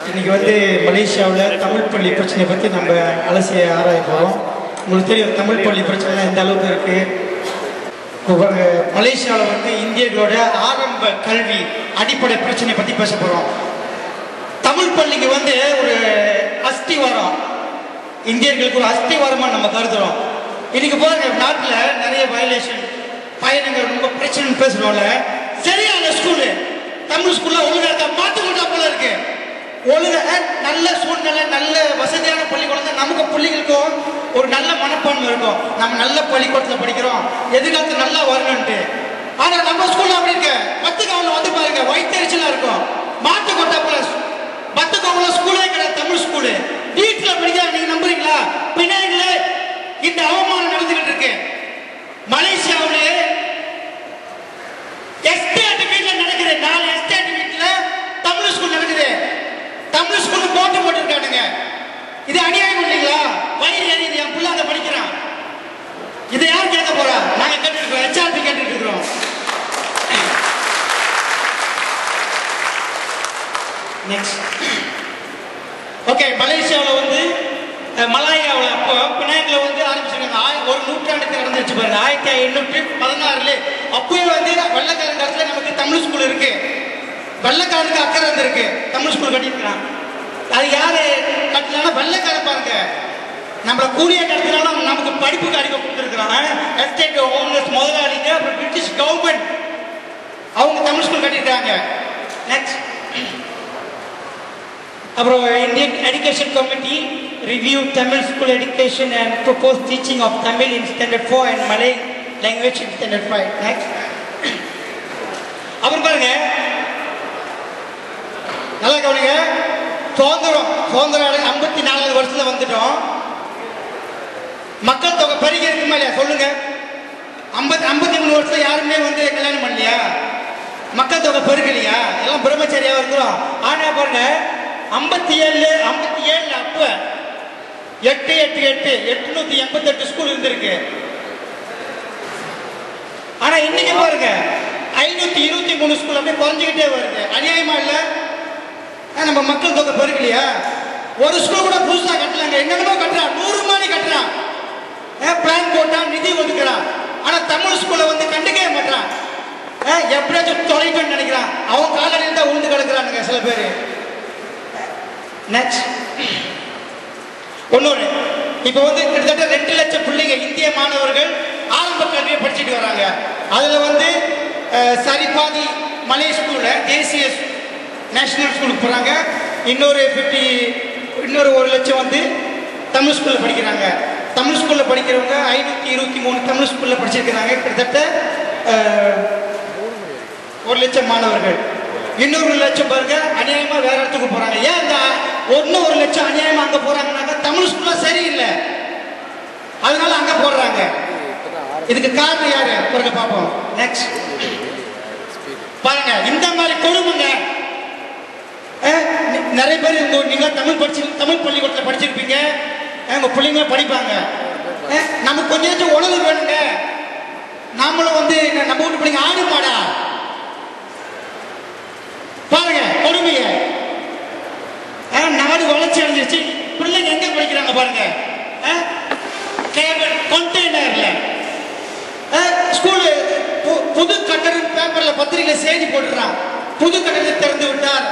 இன்னைக்கு மலேசியாவில் தமிழ் பள்ளி பிரச்சனை பற்றி நம்ம அலசி ஆராய போகிறோம். உங்களுக்கு தெரியும் தமிழ் பள்ளி பிரச்சனை எந்த அளவுக்கு இருக்குது. மலேசியாவில் இந்தியர்களோட ஆரம்ப கல்வி அடிப்படை பிரச்சனை பற்றி பேச போகிறோம். தமிழ் பள்ளிக்கு ஒரு அஸ்திவாரம், இந்தியர்களுக்கு ஒரு அஸ்திவாரமாக நம்ம கருதுகிறோம். இன்னைக்கு பாருங்க, நாட்டில் நிறைய வயலேஷன் பயணங்கள் ரொம்ப பிரச்சனைன்னு பேசுகிறோம்ல. சரியான ஸ்கூலு தமிழ் ஸ்கூலில் ஒழுங்காக இருக்கா மாற்றுக்கொண்டா போல இருக்கு. ஒழுங்காக நல்ல சூழ்நிலை, நல்ல வசதியான பள்ளிக்கூடம், நமக்கு பிள்ளைகளுக்கும் ஒரு நல்ல மனப்பான்மை இருக்கும். நம்ம நல்ல பள்ளிக்கூடத்தில் படிக்கிறோம், எதிர்காலத்தில் நல்லா வரணும்ட்டு. ஆனால் நம்ம ஸ்கூல்ல அப்படி இருக்க மத்துக்காவில் பாருங்க, வயிற்றுச்சலாக இருக்கும். மாட்டுக்கொட்டா போல மத்துக்காவில் ஸ்கூலே கிடையாது. தமிழ் ஸ்கூலு வீட்டில் படிக்க நீங்க நம்புறீங்களா? பின்னாடிகளே இந்த அவமானம் நடந்துகிட்டு இருக்கு. மலேசியாவிலே எஸ்டேட் வீட்டில் நடக்குது. 4 எஸ்டேட் வீட்டில் தமிழ் ஸ்கூல் நடக்குது. தமிழ் ஸ்கூல் போட்டு போட்டுருக்கானுங்க. இது அநியாயம் இல்லைங்களா? வயிறு எரியுது, என் பிள்ளை அதை படிக்கிறான். இதை யார் கேட்க போறா? நாங்க கேட்டு இருக்கோம், HRP கேட்டு இருக்கிறோம். நெக்ஸ்ட் ஓகே, மலேசியாவில் மலாயாவில் அப்போ பினாங்கில் ஆரம்பிச்சிருக்காங்க. ஒரு நூற்றாண்டுக்கு நடந்துச்சு பாருங்க. 1816 அப்போயே வெள்ளக்காரன் காலத்தில் நமக்கு தமிழ் ஸ்கூல் இருக்கு. வெள்ளக்காரனுக்கு அக்கறை இருக்கு, தமிழ் ஸ்கூல் கட்டிருக்கிறான். அது யாரு கட்டினா? வெள்ளக்காரன் பாருங்க. நம்மள கூலிய கட்டினாலும் நமக்கு படிப்புக்கு அறிவை கொடுத்துருக்கிறான். எஸ்டேட் ஓனர்ஸ் முதலாளிங்க, அப்புறம் பிரிட்டிஷ் கவர்மெண்ட் அவங்க தமிழ் ஸ்கூல் கட்டிருக்காங்க. நெக்ஸ்ட் அப்புறம் Indian education committee review Tamil school education and propose teaching of Tamil in standard 4 and Malay language in standard 5. Next அப்புறம் பாருங்க, நல்லா கவனிங்க. சுதந்திரம் 54 வருஷத்துல வந்துட்டோம். மக்கள் தொகை பெருகி இருக்குமா இல்லையா? சொல்லுங்க. 53 வருஷத்துல யாருமே கல்யாணம் பண்ணலையா? மக்கள் தொகை பெருகலையா? எல்லாம் பிரம்மச்சரியா இருக்கிறோம். ஆனா பாருங்க, 57 அப்ப 888 ஸ்கூல் இருந்திருக்கு. ஆனா இன்னைக்கு பாருங்க 523 ஸ்கூல் அப்படியே குறைஞ்சிக்கிட்டே வருது. அநியாயமா இல்ல? நம்ம மக்கள் தொகை பெருகலையா? ஒரு ஸ்கூல் கூட புதுசா கட்டலாங்க, என்னென்னமோ கட்டுறான், 100 மாடி கட்டுறான், பிளான் போட்டான், நிதி ஒதுக்குறான். ஆனா தமிழ் ஸ்கூல்ல கண்டுக்கவே மாட்டான். எப்படியாச்சும் தொலைக்கணும்னு நினைக்கிறான். அவன் காலடியில் தான் உழுந்து கிடக்குறானுங்க சில பேர். நெக்ஸ்ட் ஒன்னொரு, இப்போ கிட்டத்தட்ட 2 லட்சம் பிள்ளைங்க இந்திய மாணவர்கள் ஆரம்ப கல்வியை படிச்சுட்டு வராங்க. அதுல சரிபாதி மலை ஸ்கூல்ல தேசிய நேஷனல் ஸ்கூலுக்கு போறாங்க. இன்னொரு 1 லட்சம் தமிழ் ஸ்கூல்ல படிக்கிறாங்க. தமிழ் ஸ்கூல்ல படிக்கிறவங்க 523 தமிழ் ஸ்கூல்ல படிச்சிருக்கிறாங்க. கிட்டத்தட்ட 1 லட்சம் மாணவர்கள். இன்னொரு 1 லட்சம் பாருங்க அநியாயமா வேற இடத்துக்கு போறாங்க. ஏன் இந்த 1 லட்சம் அநியாயமா அங்க போறாங்கன்னாக்க தமிழ் ஸ்கூல்ல சரியில்லை, அதனால அங்க போடுறாங்க. இதுக்கு காரணம் யாரு பாருங்க, பாப்போம். நெக்ஸ்ட் பாருங்க, இந்த மாதிரி கொடுமைங்க நிறைய பேர் நீங்க தமிழ் பள்ளிக்கூடத்தில் படிச்சிருப்பீங்க. உங்க பிள்ளைங்க படிப்பாங்க. நமக்கு கொஞ்சம் உணவு வேணுங்க. நாமளும் நம்ம வீட்டு பிள்ளைங்க ஆடு மாடா பாருங்க கொடுமைய. நாடு வளர்ச்சி அடைஞ்சிருச்சு, பிள்ளைங்க எங்க படிக்கிறாங்க பாருங்க. கேபிள் கண்டெய்னர்ல ஸ்கூலு புது கட்டடம் பேப்பர்ல பத்திரிகை செய்தி போட்டுறான். புது கட்டடத்தை திறந்து விட்டார்,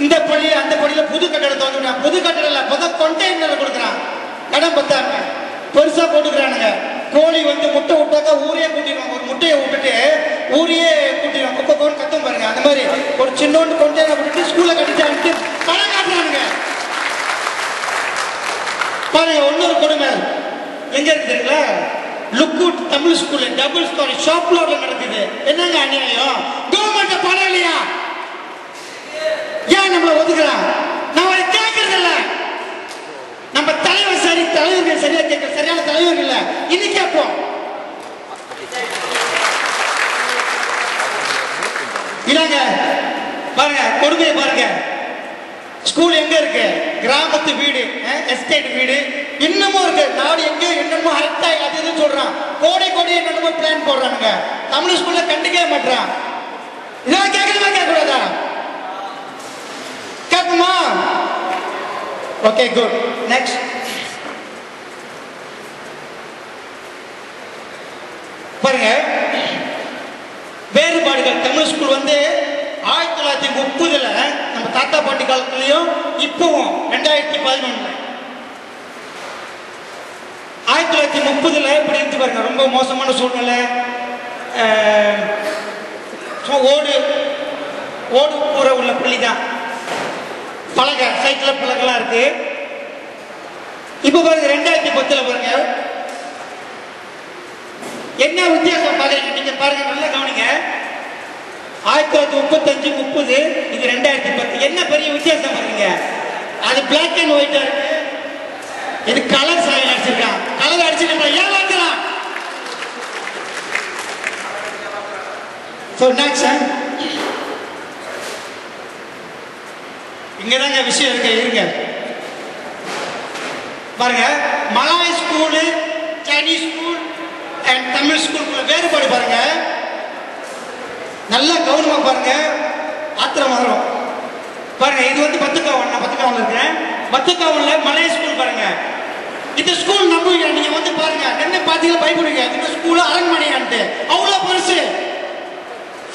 இந்த பள்ளி அந்த பள்ளியில புது கட்டடத்தை வந்து புது கட்டடம் அப்பதான் கண்டெய்னர் கொடுக்குறான். கடன் பத்தாங்க பெருசா போட்டுக்கிறானுங்க. கோழி முட்டை விட்டாக்கா ஊரே கூட்டிடுவாங்க. ஒரு முட்டையை விட்டுட்டு ஊரையே கூட்டிடுவாங்க. குப்பை கத்தும் பாருங்க. அந்த மாதிரி ஒரு சின்னோண்டு கண்டெய்னர் விட்டுட்டு ஸ்கூல்ல கட்டிட்டு பணம் காட்டுறானுங்க பாருங்க. இன்னொரு கொடுமை எங்க இருக்குதுங்களா? லுக்கூட் தமிழ் ஸ்கூல்ல டபுள் ஸ்டோரி ஷாப் ஃப்ளோர்ல நடக்குது. என்னங்க அநியாயம்? கவர்மெண்ட் பணம் இல்லையா? ஏன் நம்மள ஒதுக்குறான்? நம்ம கேட்கறது இல்ல. நம்ம தலைவர்கள் சரியா கேட்க, சரியான தலைவர்கள் இல்ல. இன்னைக்கு கேட்போம். இல்லங்க பாருங்க கொடுமையை பாருங்க. ஸ்கூல் எங்க இருக்கு? கிராமத்து வீடு, எஸ்டேட் வீடு இன்னமும் இருக்கு. நாடு எங்க என்னமோ ஹைட்டாய் அது இது சொல்றான். கோடி என்னமோ பிளான் போடுறானுங்க. தமிழ் ஸ்கூல்ல கண்டுக்கவே மாட்டான். இதெல்லாம் கேட்கணுமா கேட்கக்கூடாதா? கேட்போமா? Okay good. நெக்ஸ்ட் பாருங்க, வேறுபாடுகள். தமிழ் ஸ்கூல் வந்து 1930 நம்ம தாத்தா பாட்டி காலத்துலயும் இப்பவும் 2011 1930 இப்படி இருந்து பாருங்க. ரொம்ப மோசமான சூழ்நிலை. ஓடு கூற உள்ள பள்ளி தான். பலகை, சைக்கிள் பலகைலாம் இருக்கு. இப்ப பாருங்க 2010 பாருங்க என்ன வித்தியாசம் பாருங்க. நீங்க பாருங்க, நல்லா கவனிங்க. 1935 30 இது 2010. என்ன பெரிய வித்தியாசம் பாருங்க. அது பிளாக் அண்ட் ஒயிட்டா இருக்கு, இது கலர் சாயம் அடிச்சிருக்கான். கலர் அடிச்சு நம்ம ஏமாத்தலாம். So next இங்கதாங்க விஷயம் இருக்கு. இருங்க பாருங்க, Malay school, Chinese school and Tamil ஸ்கூலுக்குள்ள வேறுபாடு பாருங்க. நல்லா கவனமா பாருங்க, ஆத்திரம் வரும் பாருங்க. இது வந்து பத்துக்காவன், நான் பத்துக்காவன்ல இருக்கிறேன். பத்துக்காவன்ல மலாய் ஸ்கூல் பாருங்க. இந்த ஸ்கூல் நம்புவீங்க நீங்க வந்து பாருங்க, என்ன பாத்தீங்கன்னா பயப்படுவீங்க. இந்த ஸ்கூல் அரண்மனையான்ட்டு அவ்வளவு பெருசு.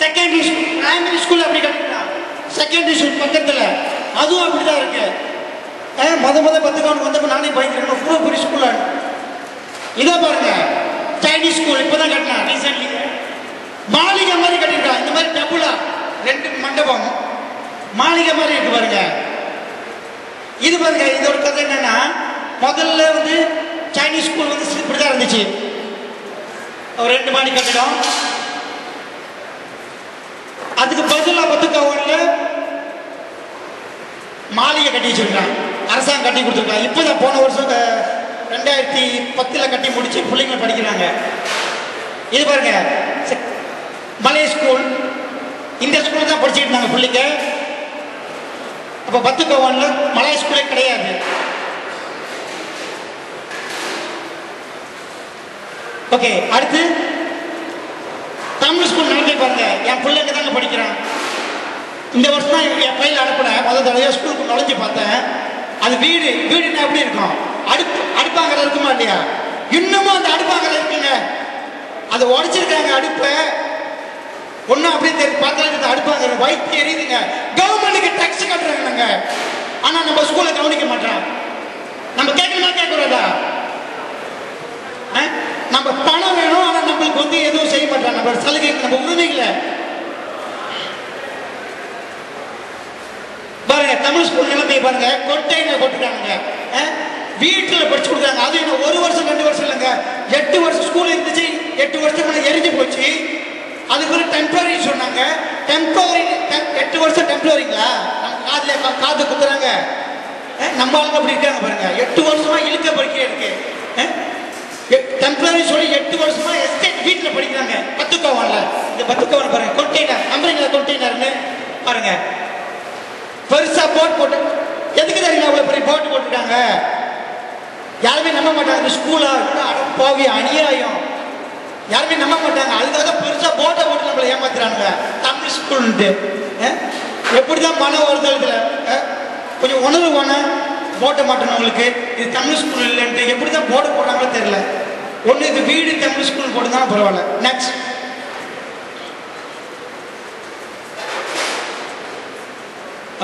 செகண்டரி ஸ்கூல், பிரைமரி ஸ்கூல் அப்படி கட்டிட்டான். செகண்டரி ஸ்கூல் பக்கத்துல அதுவும் அப்படிதான் இருக்கு. முத பத்துக்காவனுக்கு வந்தப்ப நானே பயந்துருக்கேன், அவ்வளவு பெரிய ஸ்கூல். இதோ பாருங்க, சைனீஸ் ஸ்கூல் இப்பதான் கட்டினான் ரீசென்ட்லி. மாளிகை மாதிரி கட்டிருக்கான். இந்த மாதிரி டபுளா 2 மண்டபம் மாளிகை மாதிரி இருக்கு பாருங்க. இது பாருங்க, இதோட கதை என்னன்னா, முதல்ல வந்து சைனீஸ் ஸ்கூல் வந்து இப்படிதான் இருந்துச்சு. ஒரு 2 மாடி கட்டிடம். அதுக்கு பதிலா பத்துக்காவன்ல மாளிகை கட்டி வச்சிருக்கான். அரசாங்கம் கட்டி கொடுத்துருக்காங்க. இப்பதான் போன வருஷம் 2010 கட்டி முடிச்சு பிள்ளைங்க படிக்கிறாங்க. இது பாருங்க, மலை ஸ்கூல். இந்த ஸ்கூல் தான் படிச்சுட்டு இருந்தாங்க பிள்ளைங்க. அப்ப பத்துக்காவன்ல மலை ஸ்கூலே கிடையாது. ஓகே, அடுத்து தமிழ் ஸ்கூல் நடத்தி பாருங்க. என் பிள்ளைங்க தாங்க படிக்கிறான். இந்த வருஷம் தான் என் பையில அனுப்பினேன். முதல் தடவை ஸ்கூலுக்கு நுழைஞ்சு பார்த்தேன். அது வீடுன்னா எப்படி இருக்கும்? அடுப்பாங்கரை இருக்குமா இல்லையா? இன்னமும் அந்த அடுப்பாங்கரை இருக்குங்க. அதை உடைச்சிருக்காங்க அடுப்பை. ஒன்னும் அப்படியே தெரியும், பார்த்தா அடுப்பாங்கரை வயிற்று எரியுதுங்க. கவர்மெண்ட்டுக்கு டாக்ஸ் கட்டுறாங்க. ஆனா நம்ம ஸ்கூலை கவனிக்க மாட்டோம். நம்ம கேட்கணுமா கேட்கறதா? நம்ம பணம் வேணும், ஆனா நம்மளுக்கு வந்து எதுவும் செய்ய மாட்டோம். நம்ம சலுகை, நம்ம உரிமைகளை பாருங்க. தமிழ் ஸ்கூல் நிலைமையை பாருங்க. கொட்டையில போட்டுருக்காங்க. வீட்டுல படிச்சு கொடுக்குறாங்க. அது என்ன 1 வருஷம் 2 வருஷம் இல்லைங்க, 8 வருஷம் ஸ்கூல் இருந்துச்சு. 8 வருஷத்துக்கு எரிஞ்சு போச்சு. அதுக்கு ஒரு டெம்பரரி சொன்னாங்க. டெம்பரரி 8 வருஷம் டெம்பரரிங்களா? நம்ம காது குத்துறாங்க. நம்ம ஆளுங்க அப்படி இருக்காங்க பாருங்க. 8 வருஷமா இழுக்க படிக்க இருக்கு. டெம்பரரி சொல்லி 8 வருஷமா எஸ்டேட் வீட்டில் படிக்கிறாங்க. பத்துக்காவன்ல, இந்த பத்துக்காவன் பாருங்க, கொண்டெய்னர் நம்புறீங்களா? கொண்டெய்னர்னு பாருங்க, பெருசா போட் போட்டு. எதுக்கு தெரியுமா அவ்வளவு பெரிய போட்டு போட்டுட்டாங்க? யாருமே நம்ப மாட்டாங்க. இந்த ஸ்கூலா அடப்பாவி அநியாயம், யாருமே நம்ப மாட்டாங்க. அதுக்காக பெருசா போட்டை போட்டு நம்மளை ஏமாத்துறாங்க. தமிழ் ஸ்கூல்ன்ட்டு எப்படிதான் மன வருது இதுல? கொஞ்சம் உணர்வு வேணும். போட்ட மாட்டோம் உங்களுக்கு. இது தமிழ் ஸ்கூல் இல்லைன்ட்டு எப்படிதான் போட போடுறாங்களோ தெரியல. ஒண்ணு இது வீடு தமிழ் ஸ்கூல் போட்டுதான் பரவாயில்ல. நெக்ஸ்ட்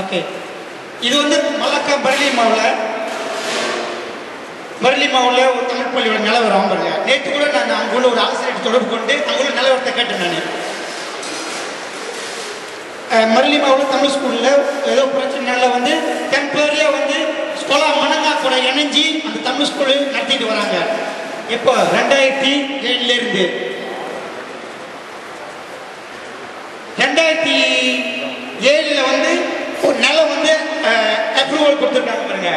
ஓகே, இது வந்து மலக்கா பரளி மாவுல ஒரு தமிழ் பள்ளியோட நிலவரம் பாருங்க. நேற்று கூட நான் அங்குள்ள ஒரு ஆசிரியர் தொடர்பு கொண்டு அங்குள்ள நிலவரத்தை கேட்டேன். நான் மரளி மாவுல தமிழ் ஸ்கூல்ல ஏதோ பிரச்சனைனால வந்து டெம்பரரியா வந்து ஸ்கூலா மணங்கா கூட இணைஞ்சி அந்த தமிழ் ஸ்கூல் நடத்திட்டு வராங்க. இப்போ 2007 இருந்து 2007 வந்து ஒரு நிலம் வந்து அப்ரூவல் கொடுத்துருக்காங்க பாருங்க.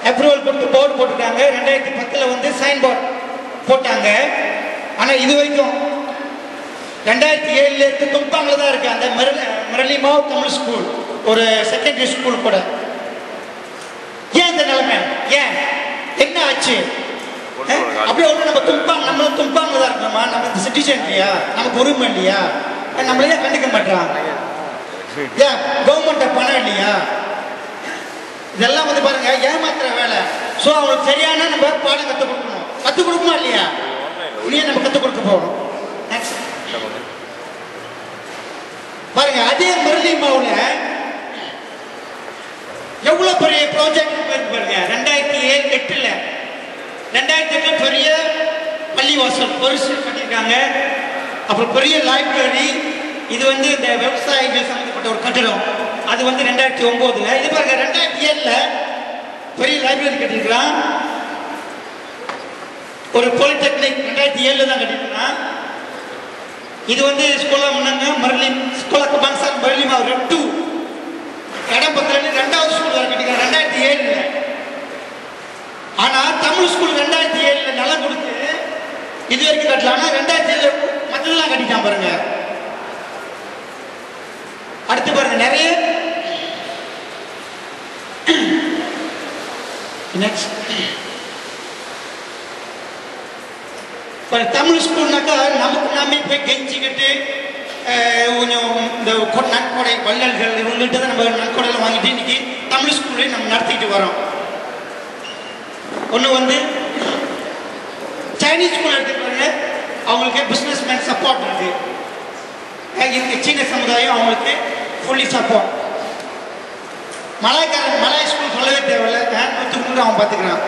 அப்ரூவல் கொடுத்து போர்டு போட்டுருக்காங்க. 2010 வந்து சைன் போர்டு போட்டாங்க. ஆனா இது வரைக்கும் 2007 இருந்து தும்பாங்கல தான் இருக்கு அந்த மரளிமாவ் தமிழ் ஸ்கூல், ஒரு செகண்டரி ஸ்கூல் கூட. ஏன் இந்த நிலைமை? ஏன் என்ன ஆச்சு? அப்படியே ஒண்ணு நம்ம தும்பாங்க, நம்மளும் தும்பாங்கல தான் இருக்கோமா? நம்ம சிட்டிசன் இல்லையா? நமக்கு உரிமை இல்லையா? நம்மளையே கண்டுக்க மாட்டான். ஏன் கவர்மெண்ட் பணம் இல்லையா? இதெல்லாம் வந்து பாருங்க ஏமாத்துற வேலை. ஸோ அவங்களுக்கு சரியான நம்ம பாடம் கற்றுக் கொடுக்கணும். கற்றுக் கொடுக்கணுமா இல்லையா? இனியே நம்ம கற்றுக் கொடுக்க போகணும். நெக்ஸ்ட் பாருங்க, அதே மருதி மாவுல எவ்வளவு பெரிய ப்ராஜெக்ட் பாருங்க. 2008ல் 2008 பெரிய பள்ளிவாசல் பெருசு கட்டியிருக்காங்க. அப்புறம் பெரிய லைப்ரரி. இது வந்து இந்த விவசாயிகள் சம்பந்தப்பட்ட ஒரு கட்டிடம். அது வந்து 2009. இது பாருங்க 2007 பெரிய லைப்ரரி கட்டியிருக்கிறான். ஒரு பாலிடெக்னிக் 2007 தான் கட்டியிருக்கிறான். இது வந்து ஸ்கூலா முன்னாங்க மரளி ஸ்கூலா கபான்சார் மரளி மாவு 2 இடம் பத்திரன்னு 2வது ஸ்கூல் வர கட்டிக்கிறான் 2007. ஆனா தமிழ் ஸ்கூல் 2007 நிலம் கொடுத்து இது வரைக்கும் கட்டலாம். ஆனா 2007 மற்றெல்லாம் கட்டிட்டான் பாருங்க. அடுத்து பாருங்க நிறைய தமிழ் ஸ்கூல்னாக்கா நமக்கு நாமே போய் கெஞ்சிக்கிட்டு கொஞ்சம் இந்த நன்கொடை வள்ளல்கள் இவங்கள்ட்ட தான் நம்ம நன்கொடையில் வாங்கிட்டு இன்னைக்கு தமிழ் ஸ்கூல்லே நம்ம நடத்திட்டு வரோம். ஒன்று வந்து சைனீஸ் ஸ்கூல் எடுத்துக்கிறாங்க. அவங்களுக்கு பிஸ்னஸ் மேன் சப்போர்ட் இருக்கு. சீன சமுதாயம் அவங்களுக்கு ஃபுல்லி சப்போர்ட். மலாய் ஸ்கூல் சொல்லவே தேவையில்லை. 100 அவன் பார்த்துக்கிறான்.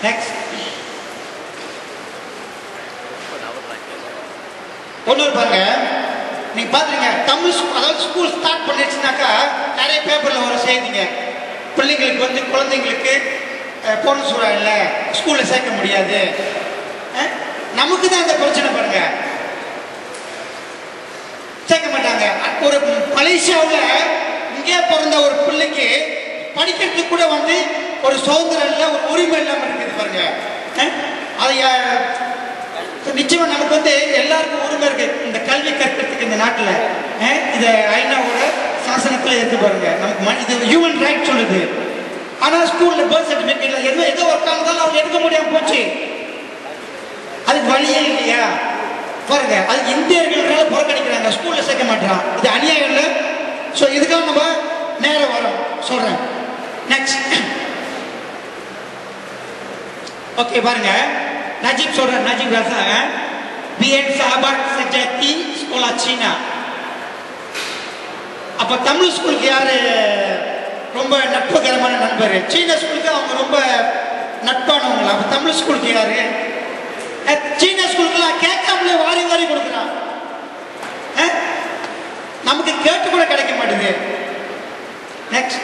நெக்ஸ்ட் ஒன்று பாருங்க, நீங்க பாத்துருங்க தமிழ் அதாவது ஸ்கூல் ஸ்டார்ட் பண்ணிடுச்சுனாக்கா நிறைய பேப்பர்ல வர செய்திங்க. பிள்ளைங்களுக்கு வந்து குழந்தைங்களுக்கு பொருள் சூழா இல்லை, ஸ்கூல்ல சேர்க்க முடியாது. நமக்கு தான் இந்த பிரச்சனை பாருங்க, சேர்க்க மாட்டாங்க. ஒரு மலேசியாவில் இங்கே பிறந்த ஒரு பிள்ளைக்கு படிக்கிறதுக்கு கூட வந்து ஒரு சுதந்திரம் இல்லை, ஒரு உரிமை இல்லாமல் இருக்குது பாருங்க. அதை நிச்சயமா நமக்கு வந்து எல்லாருக்கும் உரிமை இருக்கு இந்த கல்வி கற்கிறதுக்கு இந்த நாட்டில். இதை ஐநாவோட சாசனத்தில் எடுத்து பாருங்க. நமக்கு இது ஹியூமன் ரைட் சொல்லுது. ஆனால் ஸ்கூல்ல பர்த் சர்டிஃபிகேட்ல எதோ ஒர்க் ஆகுதாலும் அவங்க எடுக்க முடியாம போச்சு. அதுக்கு வழியே இல்லையா பாருங்க. அதுக்கு இந்தியர்களால புறக்கணிக்கிறாங்க, ஸ்கூல்ல சேர்க்க மாட்டான். இது அநியாயம் இல்லை. ஸோ இதுக்காக நம்ம நேரம் வரோம் சொல்றேன். நெக்ஸ்ட் ஓகே பாருங்க, நஜீப் சொல்றேன். நஜீப் ராசாங்க பிஎன் சாபாத் சஜாத்தி ஸ்கூலா சீனா. அப்ப தமிழ் ஸ்கூலுக்கு யாரு ரொம்ப நட்புகரமான நண்பர்? சீன ஸ்கூலுக்கு அவங்க ரொம்ப நட்பானவங்களா? அப்ப தமிழ் ஸ்கூலுக்கு யாரு? சீன ஸ்கூலுக்குலாம் கேட்காமலே வாரி வாரி கொடுக்குறான். நமக்கு கேட்டு கூட கிடைக்க மாட்டேது. நெக்ஸ்ட்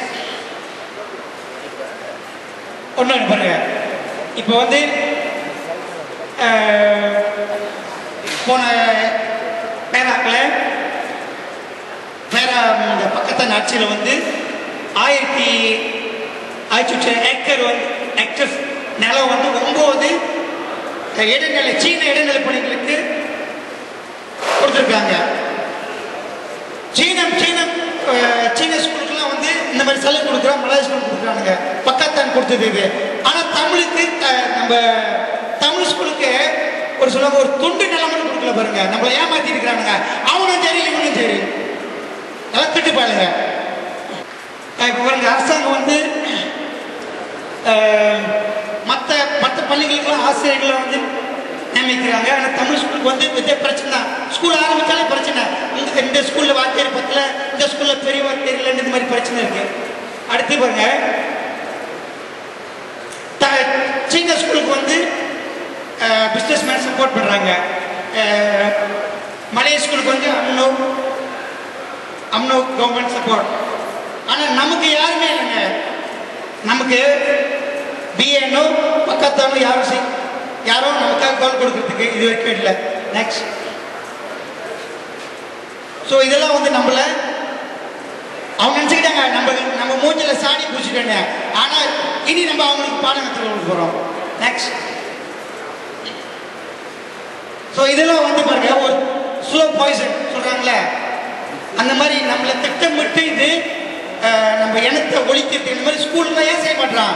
ஒன்று பாருங்க, இப்போ வந்து போன பேராக்கில் இந்த பக்கத்து ஆட்சியில் வந்து 1000 ஏக்கர் வந்து ஏக்கர் நிலம் வந்து 9 இடைநிலை சீன இடைநிலை பணிகளுக்கு கொடுத்துருக்காங்க. சீன ஸ்கூலுக்குலாம் வந்து இந்த மாதிரி சலுகை கொடுக்குறோம், மலாய் ஸ்கூல் கொடுக்குறானுங்க. பக்கத்தான் கொடுத்தது இது. ஆனால் தமிழுக்கு நம்ம தமிழ் ஸ்கூலுக்கு ஒரு சொல்லுவாங்க ஒரு துண்டு நிலமன்னு கொடுக்கல பாருங்க. நம்மளை ஏமாத்தி இருக்கிறானுங்க. அவனும் சரி இவனும் சரி நல்லா திட்டு பாருங்க. இப்போ பாருங்க, அரசாங்கம் வந்து மற்ற பள்ளிகளுக்கெல்லாம் ஆசிரியர்களை வந்து நியமிக்கிறாங்க. ஆனால் தமிழ் ஸ்கூலுக்கு வந்து இதே பிரச்சனை தான். ஸ்கூல் ஆரம்பித்தாலே பிரச்சனை. இந்த ஸ்கூலில் வாத்தியார் பத்தல, இந்த ஸ்கூலில் பெரிய வாத்தியார் இல்லை, இந்த மாதிரி பிரச்சனை இருக்கு. அடுத்து பாருங்க, சீன ஸ்கூலுக்கு வந்து பிஸ்னஸ் மேன் சப்போர்ட் பண்ணுறாங்க. மலைய ஸ்கூலுக்கு வந்து அம்னோ கவர்மெண்ட் சப்போர்ட். ஆனால் நமக்கு யாருமே இல்லைங்க. நமக்கு பிஏனோ பக்கத்தானோ யாரும் நமக்காக கால் கொடுக்கறதுக்கு இது வரைக்கும் இல்லை. நெக்ஸ்ட் ஸோ இதெல்லாம் வந்து நம்மள அவங்க நினச்சிக்கிட்டாங்க நம்ம மூஞ்சில சாணி பூச்சிட்டேன்னு. ஆனால் இனி நம்ம அவங்களுக்கு பாடம் கற்றுக் போகிறோம். நெக்ஸ்ட் ஸோ இதெல்லாம் வந்து பாருங்க ஒரு ஸ்லோ பாய்சன் சொல்றாங்களே, அந்த மாதிரி நம்மளை திட்டமிட்டு இது நம்ம இனத்தை ஒழிக்கிறது. இந்த மாதிரி ஸ்கூல்ல ஏன் செய்ய மாட்டான்?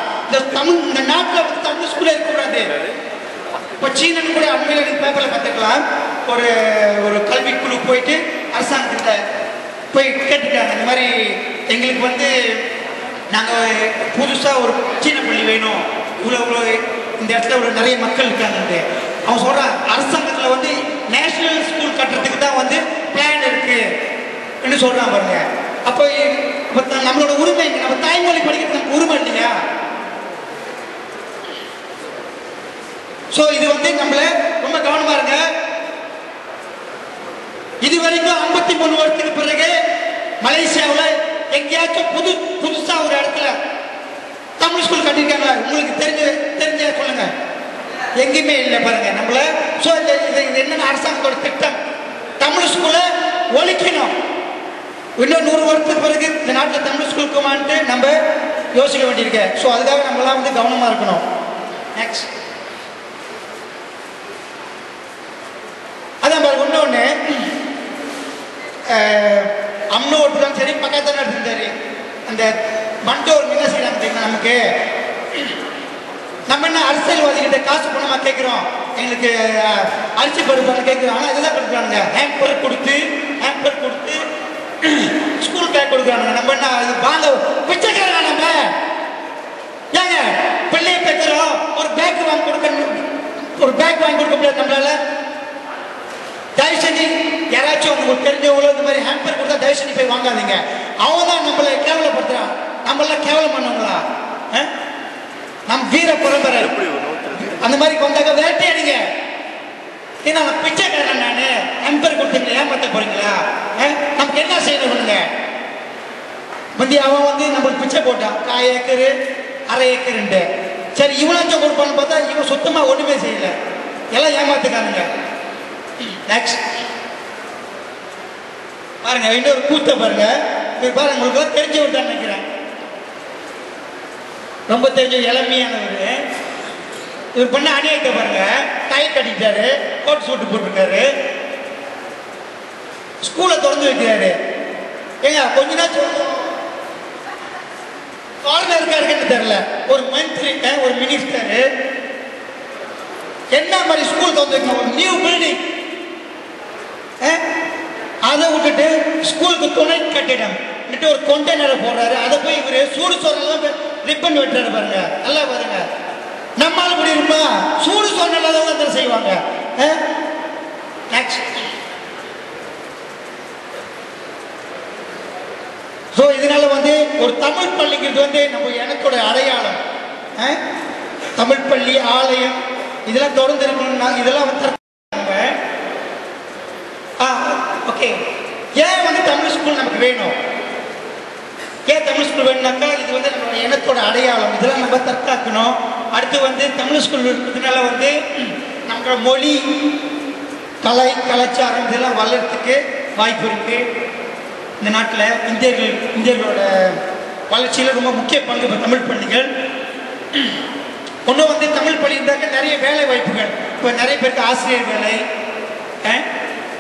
இந்த நாட்டில் வந்து தமிழ் ஸ்கூல்ல இருக்கக்கூடாது. இப்போ சீனன் கூட அண்மையில் பேப்பர்ல பார்த்துக்கலாம். ஒரு கல்விக்குழு போயிட்டு அரசாங்கத்திட்ட போய் கேட்டுட்டாங்க, இந்த மாதிரி எங்களுக்கு வந்து நாங்கள் புதுசாக ஒரு சின்ன பள்ளி வேணும், இவ்வளோ இந்த இடத்துல ஒரு நிறைய மக்கள் இருக்காங்கன்ட்டு அவங்க சொல்கிறாங்க. அரசாங்கத்தில் வந்து நேஷனல் ஸ்கூல் கட்டுறதுக்கு தான் வந்து பிளான் இருக்குன்னு சொல்கிறாங்க பாருங்க. அப்போ நம்மளோட உரிமை, நம்ம தாய்மொழி படிக்கிறது நமக்கு உரிமை இல்லையா? ஸோ இது வந்து நம்மள ரொம்ப கவனமா இருங்க. இது வரைக்கும் 53 வருஷத்துக்கு பிறகு மலேசியாவில் எங்கேயாச்சும் புதுசா ஒரு இடத்துல தமிழ் ஸ்கூல் கட்டிருக்காங்க உங்களுக்கு தெரிஞ்ச சொல்லுங்க. எங்கேயுமே இல்லை பாருங்க நம்மள. ஸோ இது என்னென்ன அரசாங்கத்தோட திட்டம், தமிழ் ஸ்கூலை ஒழிக்கணும். இன்னும் 100 வருஷத்துக்கு பிறகு இந்த நாட்டில் தமிழ் ஸ்கூலுக்குமான்ட்டு நம்ம யோசிக்க வேண்டியிருக்கு. ஸோ அதுக்காக நம்மளாம் வந்து கவனமா இருக்கணும். நெக்ஸ்ட் அதான் பாருங்க, இன்னொன்று அம்னோட்டு தான் சரி, பக்கத்தில் நடந்தாரு அந்த மண்டோர் என்ன செய்யறாங்க தெரியுமா? நமக்கு நம்ம என்ன அரசியல்வாதிகிட்ட காசு பணமா கேட்கிறோம், எங்களுக்கு அரிசி பருப்பு கேட்கிறோம். ஆனால் இதெல்லாம் கொடுக்குறாங்க, ஹேம்பர் கொடுத்து ஸ்கூல் பேக் கொடுக்குறாங்க. நம்ம என்ன அது வாங்க பிச்சைக்காரங்க? நம்ம ஏங்க பிள்ளைய பேசுறோம், ஒரு பேக் வாங்கி கொடுக்க முடியாது நம்மளால. தயவு செஞ்சு யாராச்சும் உங்களுக்கு தெரிஞ்சவங்களோ இந்த மாதிரி ஹேம்பர் கொடுத்தா தயவு செஞ்சு போய் வாங்காதீங்க. அவங்க தான் நம்மளை கேவலப்படுத்துறான். நம்மளாம் கேவலம் பண்ணுவாங்களா? நம் வீர பரம்பரை அந்த மாதிரி வந்தாக்க வேட்டை அடிங்க. ஏன்னா பிச்சைக்காரன் நானு, ஹேம்பர் கொடுத்தீங்களா ஏமாத்த போறீங்களா? நமக்கு என்ன செய்யணுங்க? வந்து அவன் வந்து நம்மளுக்கு பிச்சை போட்டான் 1/4 ஏக்கரு 1/2 ஏக்கருன்ட்டு. சரி இவனாச்சும் கொடுப்பான்னு பார்த்தா இவன் சுத்தமா ஒண்ணுமே செய்யல, எல்லாம் ஏமாத்துக்கானுங்க. நெக்ஸ்ட் பாருங்க, இன்னொரு கூத்த பாருங்க. பாருங்க உங்களுக்கு தெரிஞ்சவர் தான் நினைக்கிறேன், ரொம்ப தெரிஞ்ச இளமையானவர். இவர் பண்ண அநியாயத்தை பாருங்க. டை கட்டிட்டாரு, கோட் சூட்டு போட்டிருக்காரு, ஸ்கூலை திறந்து வைக்கிறாரு. ஏங்க கொஞ்ச நாள் காலில் இருக்காருன்னு தெரியல, ஒரு மந்திரி ஒரு மினிஸ்டர் என்ன மாதிரி ஸ்கூல் திறந்து வைக்கணும், ஒரு நியூ பில்டிங் அதை விட்டுட்டு ஸ்கூலுக்கு துணை கட்டிடம் ஒரு கொண்டெய்னரை போடுறாரு. அதை போய் இவரு சூடு சொன்னாலும் ரிப்பன் வெட்டுறாரு பாருங்க. நல்லா பாருங்க, நம்மால் இப்படி இருப்பா சூடு சொன்னாலும் செய்வாங்க. ஸோ இதனால வந்து ஒரு தமிழ் பள்ளிங்கிறது வந்து நம்ம எனக்கோட அடையாளம். தமிழ் பள்ளி, ஆலயம் இதெல்லாம் தொடர்ந்து இருக்கணும்னா இதெல்லாம் வந்து ஓகே. ஏன் வந்து தமிழ் ஸ்கூல் நமக்கு வேணும்? ஏன் தமிழ் ஸ்கூல் வேணும்னாக்கா இது வந்து நம்ம இனத்தோட அடையாளம், இதெல்லாம் நம்ம தற்காக்கணும். அடுத்து வந்து தமிழ் ஸ்கூல் இருக்கிறதுனால வந்து நம்மளோட மொழி, கலாச்சாரம் இதெல்லாம் வளர்றதுக்கு வாய்ப்பு இருக்கு. இந்த நாட்டில் இந்தியர்களோட வளர்ச்சியில் ரொம்ப முக்கிய பங்கு தமிழ் பள்ளிகள். ஒன்றும் வந்து தமிழ் பள்ளி இருந்தாக்க நிறைய வேலை வாய்ப்புகள், இப்போ நிறைய பேருக்கு ஆசிரியர் வேலை,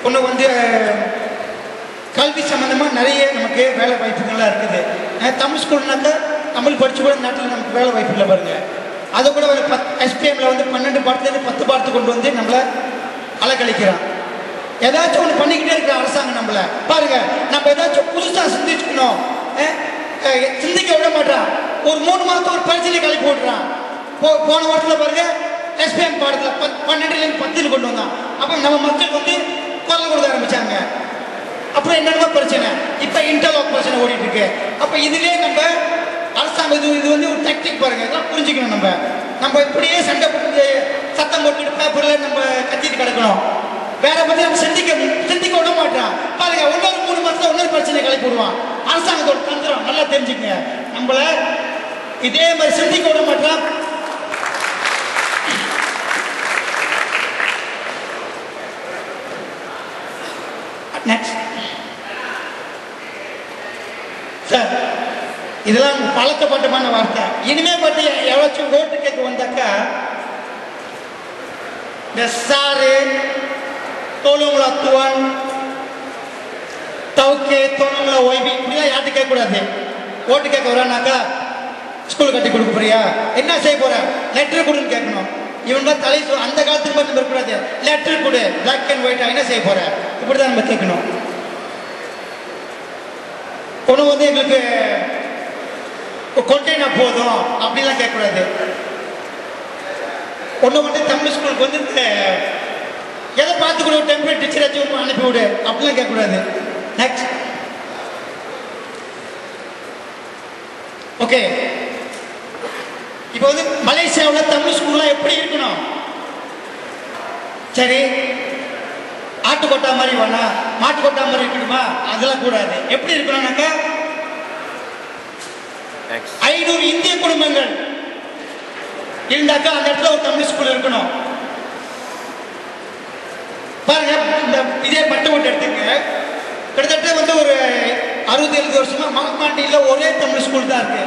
ஒன்று வந்து கல்வி சம்மந்தமாக நிறைய நமக்கு வேலை வாய்ப்புகள்லாம் இருக்குது. தமிழ் ஸ்கூல்னாக்கா தமிழ் படித்து கூட நாட்டில் நமக்கு வேலை வாய்ப்பு இல்லை பாருங்க. அதை கூட ஒரு SPMல வந்து 12 பாடத்துலேருந்து 10 பாடத்துக்கு கொண்டு வந்து நம்மளை அலக்கழிக்கிறான். ஏதாச்சும் ஒன்று பண்ணிக்கிட்டே இருக்கிற அரசாங்கம் நம்மளை பாருங்க. நம்ம ஏதாச்சும் புதுசாக சிந்திச்சுக்கணும், சிந்திக்க விட மாட்டான். ஒரு 3 மாதம் ஒரு பரிசீலனை கழிப்பு விடுறான். போன வருஷத்தில் பாருங்க SPM பாடத்தில் 12லேருந்து 10 கொண்டு வந்தான். அப்போ நம்ம மக்கள் வந்து குரல் கொடுக்க ஆரம்பிச்சாங்க. அப்புறம் என்னென்ன பிரச்சனை, இப்போ இன்டர்லாக் பிரச்சனை ஓடிட்டு இருக்கு. அப்போ இதுலேயே நம்ம அரசாங்கம் இது வந்து ஒரு டெக்னிக் பாருங்க, இதெல்லாம் புரிஞ்சுக்கணும். நம்ம இப்படியே சண்டை போட்டு சத்தம் போட்டுட்டு பேப்பரில் நம்ம கத்திட்டு கிடக்கணும். வேற பற்றி நம்ம சிந்திக்க விட மாட்டான் பாருங்க. இன்னொரு 3 மாதம் இன்னொரு பிரச்சனை கிளப்பி விடுவான். அரசாங்கத்தோட தந்திரம் நல்லா தெரிஞ்சுக்கங்க. நம்மள இதே மாதிரி சிந்திக்க விட மாட்டான். நெக்ஸ்ட் சார், இதெல்லாம் பழக்கப்பட்டமான வார்த்தை. இனிமே பற்றி எவ்வளோச்சும் ஓட்டு கேட்க வந்தாக்கா இந்த சாரு தோலுங்களா துவான் தவுக்கே தோலுங்களா ஓய்வி இப்படிலாம் யார்ட்டு கேட்கக்கூடாது. ஓட்டு கேட்க வரானாக்கா ஸ்கூல் கட்டி கொடுக்க போறியா, என்ன செய்ய போற, லெட்டர் கொடுன்னு கேட்கணும். இவன் தான் தலை அந்த காலத்துக்கு மட்டும் இருக்கக்கூடாது, லெட்டர் கொடு, பிளாக் அண்ட் ஒயிட்டா என்ன செய்ய போற, இப்படிதான் நம்ம கேட்கணும். ஒன்று வந்து எங்களுக்கு கொண்டேனா போதும் அப்படிலாம் கேட்கக்கூடாது. ஒன்று வந்து தமிழ் ஸ்கூலுக்கு வந்து எதை பார்த்து கூட டெம்பரரி டீச்சர் வச்சு அனுப்பிவிடு அப்படிலாம் கேட்கக்கூடாது. நெக்ஸ்ட். ஓகே, இப்போ வந்து மலேசியாவில் தமிழ் ஸ்கூல்லாம் எப்படி இருக்கணும்? சரி, ஆட்டுக்கொட்டா மாதிரி வேணா, மாட்டுக்கொட்டா மாதிரி இருக்கணுமா? அதெல்லாம் கூடாது. எப்படி இருக்கணும்னாக்கா 500 இந்திய குடும்பங்கள் இருந்தாக்கா அந்த இடத்துல ஒரு தமிழ் ஸ்கூல் இருக்கணும். பாருங்க, இந்த இதே பட்டுக்கோட்டை எடுத்துங்க, கிட்டத்தட்ட வந்து ஒரு 60-70 வருஷமா மகமாண்டியில் ஒரே தமிழ் ஸ்கூல் தான் இருக்கு.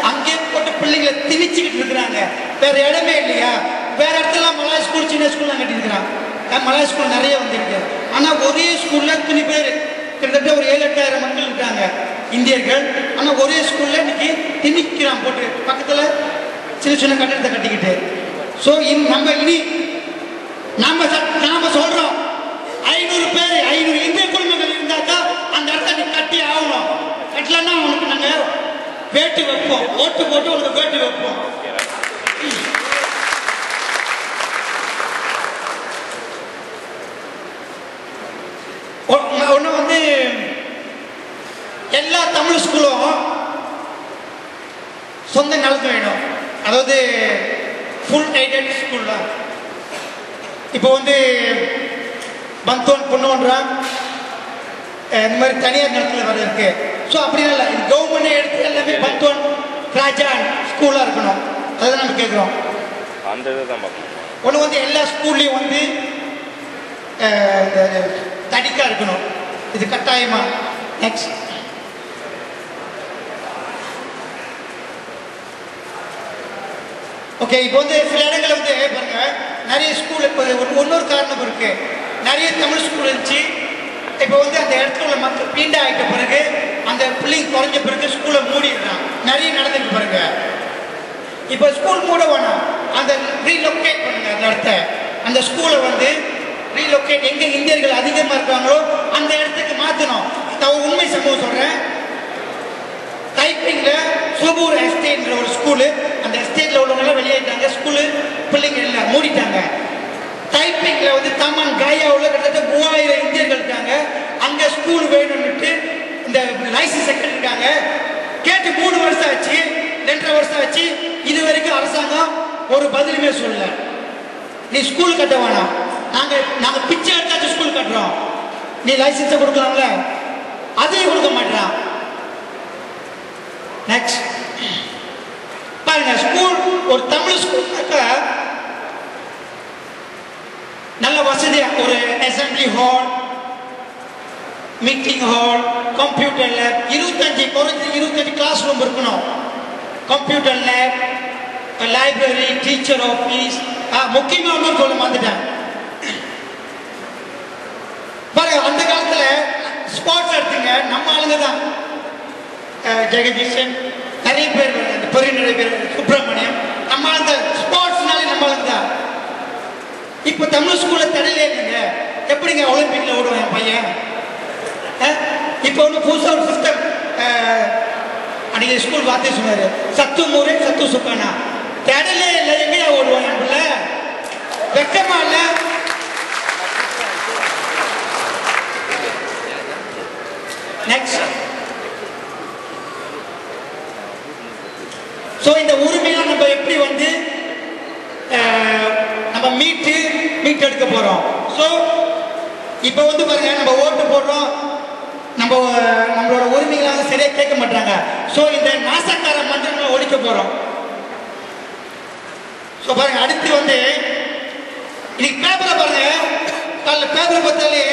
அங்கே போட்டு பிள்ளைங்களை திணிச்சுக்கிட்டு இருக்கிறாங்க. வேற இடமே இல்லையா? வேற இடத்துல மலாய் ஸ்கூல், சின்ன ஸ்கூல்லாம் கட்டியிருக்கிறாங்க. மலாய் ஸ்கூல் நிறைய வந்துருக்கு. ஆனால் ஒரே ஸ்கூல்ல இத்தனை பேர், கிட்டத்தட்ட ஒரு 7-8 மக்கள் இருக்காங்க இந்தியர்கள். ஆனால் ஒரே ஸ்கூல்ல இன்னைக்கு திணிக்கிறான் போட்டு பக்கத்தில் சின்ன சின்ன கட்டடத்தை கட்டிக்கிட்டு. ஸோ நாம சொல்றோம் 500 பேர் 500 இந்திய குடும்பங்கள் இருந்தாக்கா அந்த இடத்த நீ கட்டி ஆகணும். கட்டலன்னா உனக்கு நாங்க வேட்டு வைப்போம், ஓட்டு போட்டு உனக்கு வேட்டு வைப்போம். ஒன்று வந்து எல்லா தமிழ் ஸ்கூலும் சொந்த நிலத்து வேணும். அதாவது ஃபுல் எய்டட் ஸ்கூல் தான். இப்போ வந்து பந்தோன் பொண்ணுன்றான் இந்த மாதிரி தனியார் நிலத்தில் வர இருக்கு. ஸோ அப்படின்னா இல்லை, கவர்மெண்ட் எடுத்து எல்லாமே பந்தோன் ராஜான் ஸ்கூலாக இருக்கணும். அதுதான் நம்ம கேட்குறோம். அந்த இதுதான் ஒன்று வந்து எல்லா ஸ்கூல்லையும் வந்து தடிக்கா இருக்கணும். இது கட்டாயமா. நெக்ஸ்ட். ஓகே, இப்போ வந்து சில இடங்கள் வந்து பாருங்க, நிறைய ஸ்கூல் இப்போ இன்னொரு காரணம் இருக்கு. நிறைய தமிழ் ஸ்கூல் இருந்துச்சு. இப்போ வந்து அந்த இடத்துல உள்ள மக்கள் பீண்டா ஆகிட்ட பிறகு அந்த பிள்ளைங்க குறைஞ்ச பிறகு ஸ்கூலை மூடிடுறான். நிறைய நடந்துட்டு பாருங்க. இப்போ ஸ்கூல் மூட வேணாம், அந்த ரீலொக்கேட் பண்ணுங்க அந்த இடத்த. அந்த ஸ்கூலை வந்து ரீலொக்கேட், எங்க இந்தியர்கள் அதிகமாக இருக்காங்களோ அந்த இடத்துக்கு மாற்றணும். நான் உண்மை சம்பவம் சொல்றேன். டைப்பிங்ல சுபூர் எஸ்டேட்ன்ற ஒரு ஸ்கூலு, அந்த எஸ்டேட்ல உள்ளவங்க வெளியேட்டாங்க. ஸ்கூலு பிள்ளைங்க இல்லை, மூடிட்டாங்க. டைப்பிங்ல வந்து தமன் காயாவில் கிட்டத்தட்ட 3000 இந்தியர்கள் இருக்காங்க. அங்க ஸ்கூல் வேணும்னுட்டு இந்த லைசன்ஸ் இருக்காங்க. கேட்டு 3 வருஷம் ஆச்சு, 2.5 வருஷம் ஆச்சு. இது வரைக்கும் அரசாங்கம் ஒரு பதிலுமே சொல்லல. நீ ஸ்கூல் கட்ட வேணாம், நாங்க பிச்சை எடுத்தாச்சும் ஸ்கூல் கட்டுறோம், நீ லைசன்ஸை கொடுக்கலாம்ல, அதையும் கொடுக்க மாட்டான். நெக்ஸ்ட் பாருங்க, ஸ்கூல் ஒரு தமிழ் ஸ்கூல்னாக்கா நல்ல வசதியா ஒரு assembly hall, meeting hall, computer lab, 25 class room இருக்கணும். Computer lab, library, teacher office. முக்கியமாக ஒன்று சொல்ல வந்துட்டேன் பாருங்க. அந்த காலத்துல ஸ்போர்ட்ஸ் எடுத்துங்க, நம்ம ஆளுங்க தான். ஜெகதீஷன், நிறைய பேர், பெரிய நிறைய பேர், சுப்பிரமணியம், நம்ம ஆளுங்க. ஸ்போர்ட்ஸ்னாலே நம்ம ஆளுங்க தான். இப்போ தமிழ் ஸ்கூல்ல தடையிலே இல்லைங்க. எப்படிங்க ஒலிம்பிக்ல ஓடுவேன் என் பையன்? இப்போ வந்து புதுசாக ஒரு சிஸ்டம் அன்னைக்கு ஸ்கூல் வார்த்தை சொன்னாரு, சத்து மூரே சத்து சுக்கானா. தடையிலே இல்லை, எங்கேயா ஓடுவான் என் பிள்ளை? வெக்கமா இல்லை? நெக்ஸ்ட். ஸோ இந்த உரிமையெல்லாம் நம்ம எப்படி வந்து நம்ம மீட்டு எடுக்க போறோம். ஸோ இப்போ வந்து பாருங்க, நம்ம ஓட்டு போடுறோம், நம்மளோட உரிமைகளை சரியா கேட்க மாட்டாங்க. ஸோ இந்த நாசக்கார மன்றங்களை ஒழிக்க போறோம். ஸோ பாருங்க, அடுத்து வந்து இன்னைக்கு பேப்பரை பாருங்க, காலைல பேப்பரை பார்த்தாலே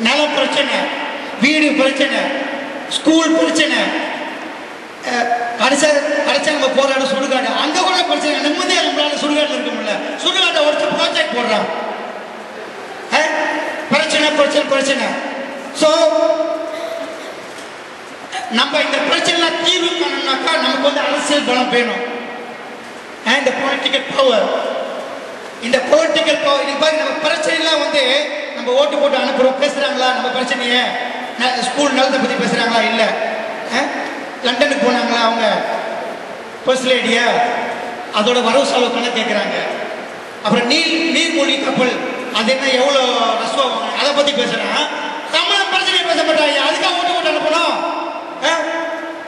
நில பிரச்சனை, வீடு பிரச்சனை, ஸ்கூல் பிரச்சனை, கடைசியா நம்ம போராட சுடுகாடு, அங்க கூட பிரச்சனை. நிம்மதியா நம்மளால சுடுகாடுல இருக்க முடியல. சுடுகாட்டை ஒருத்தர் ப்ராஜெக்ட் போடுறான். பிரச்சனை. ஸோ நம்ம இந்த பிரச்சனை தீர்வு பண்ணணும்னாக்கா நமக்கு வந்து அரசியல் பலம் வேணும். இந்த பொலிட்டிக்கல் பவர், இன்னைக்கு பாருங்க, நம்ம பிரச்சனைலாம் வந்து நம்ம ஓட்டு போட்டு அனுப்புறோம். பேசுறாங்களா நம்ம பிரச்சனையை? ஸ்கூல் நலத்தை பத்தி பேசுறாங்களா? இல்லை. ஃபர்ஸ்ட் லேடியா அதோட வரவு செலவு கணக்கு கேட்குறாங்க. அப்புறம் நீர்மூழ்கி கப்பல் அது என்ன எவ்வளோ நஷ்டம் அதை பற்றி பேசுகிறேன். தமிழ் பிரச்சனையை பேச மாட்டாங்க. அதுக்காக ஓட்டு அனுப்பணும்.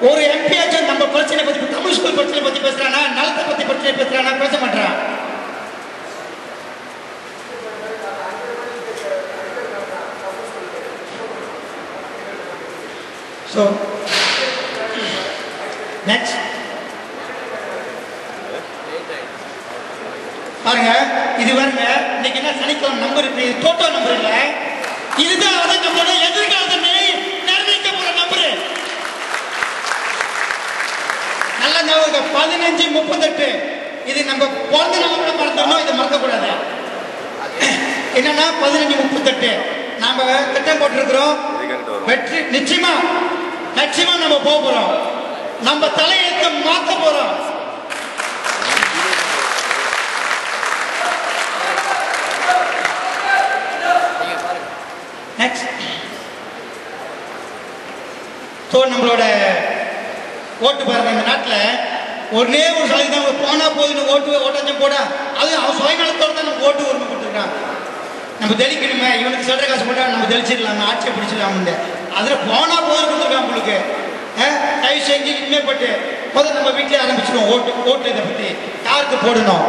ஒரு எம்பியாச்சும் நம்ம பிரச்சனை பற்றி தமிழ் ஸ்கூல் பிரச்சனை பற்றி பேசுகிறானா, நலத்தை பற்றி பிரச்சனை பேசுகிறானா, பேச மாட்டான். ஸோ நெக்ஸ்ட் பாருங்க, இது பாருங்க இன்னைக்கு என்ன சனிக்கிழமை நம்பர் இருக்கு, டோட்டோ நம்பர் இல்ல, இதுதான் வந்து நம்மளோட எதிர்காலத்தை நிர்ணயிக்க போற நம்பரு. நல்ல ஞாபகம் 1538. இது நம்ம பிறந்த நாள் மறந்துடணும், இதை மறக்கக்கூடாது. என்னன்னா 1538 நாம திட்டம் போட்டிருக்கிறோம். வெற்றி நிச்சயமா நம்ம போக போறோம். நம்ம தலையெழுத்தை மாற்ற போறோம். நம்மளோட ஓட்டு பாருங்க, இந்த நாட்டில் ஒரே ஒரு சலுகை தான், போனா போதுன்னு ஓட்டஞ்சம் போட அது அவன் சுயநலத்தோடு தான் நம்ம ஓட்டு உரிமை கொடுத்துருக்கான். நம்ம தெளிக்கணுமே, இவனுக்கு சொல்ற காசு போட்டா நம்ம தெளிச்சிடலாம், ஆட்சியை பிடிச்சிடலாம். அதில் போனா போது கொடுத்துருக்கான் உங்களுக்கு. தயவு செஞ்சு இனிமேப்பட்டு முதல்ல நம்ம வீட்டிலே ஆரம்பிச்சிடுவோம். ஓட்டு இதை பற்றி யாருக்கு போடணும்,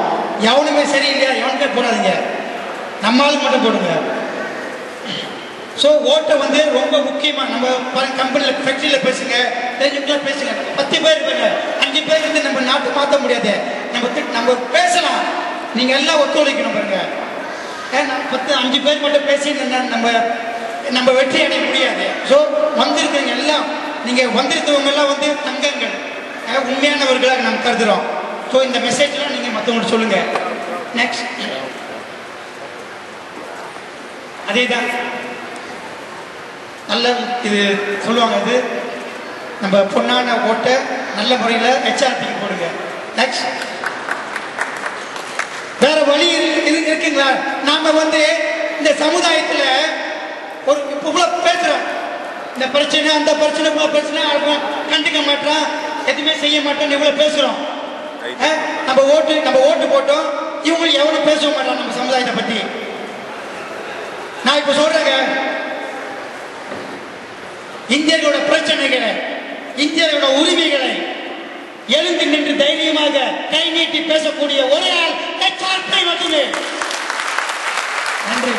எவனுமே சரியில்லையா எவனுக்கே போடாதீங்க, நம்மளுக்கு மட்டும் போடுங்க. ஸோ ஓட்டை வந்து ரொம்ப முக்கியமாக நம்ம கம்பெனியில் ஃபேக்ட்ரியில் பேசுங்க, தெரிஞ்சுக்கலாம் பேசுங்க. 10 பேர் இருப்பாங்க, 5 பேர் வந்து நம்ம நாட்டை மாற்ற முடியாது. நம்ம பேசலாம், நீங்கள் எல்லாம் ஒத்துழைக்கணும் பாருங்க. 5 பேர் மட்டும் பேசி நம்ம வெற்றி அடைய முடியாது. ஸோ வந்திருக்கிறவங்க எல்லாம், நீங்கள் வந்திருக்கிறவங்க எல்லாம் வந்து தங்கங்கள், உண்மையானவர்களாக நம்ம கருதுகிறோம். ஸோ இந்த மெசேஜ்லாம் நீங்கள் மற்றவங்களுக்கு சொல்லுங்கள். நெக்ஸ்ட் அதே தான் நல்ல இது சொல்லுவாங்க, இது நம்ம பொண்ணான ஓட்டை நல்ல முறையில் ஹெச்ஆர்பிக்கு போடுங்க. நெக்ஸ்ட் வேற வழி இருக்குங்களா? நாம வந்து இந்த சமுதாயத்தில் ஒரு இவ்வளோ பேசுறோம், இந்த பிரச்சனை அந்த பிரச்சனை பிரச்சனை கண்டுக்க மாட்டோம், எதுவுமே செய்ய மாட்டோம், இவ்வளோ பேசுறோம். நம்ம ஓட்டு போட்டோம், இவங்க எவனும் பேச மாட்டோம் நம்ம சமுதாயத்தை பற்றி. நான் இப்போ சொல்றேங்க, இந்தியர்களோட பிரச்சனைகளை, இந்தியர்களோட உரிமைகளை எழுந்து நின்று தைரியமாக கை நீட்டி பேசக்கூடிய ஒரே ஆள் மட்டுமே. நன்றி.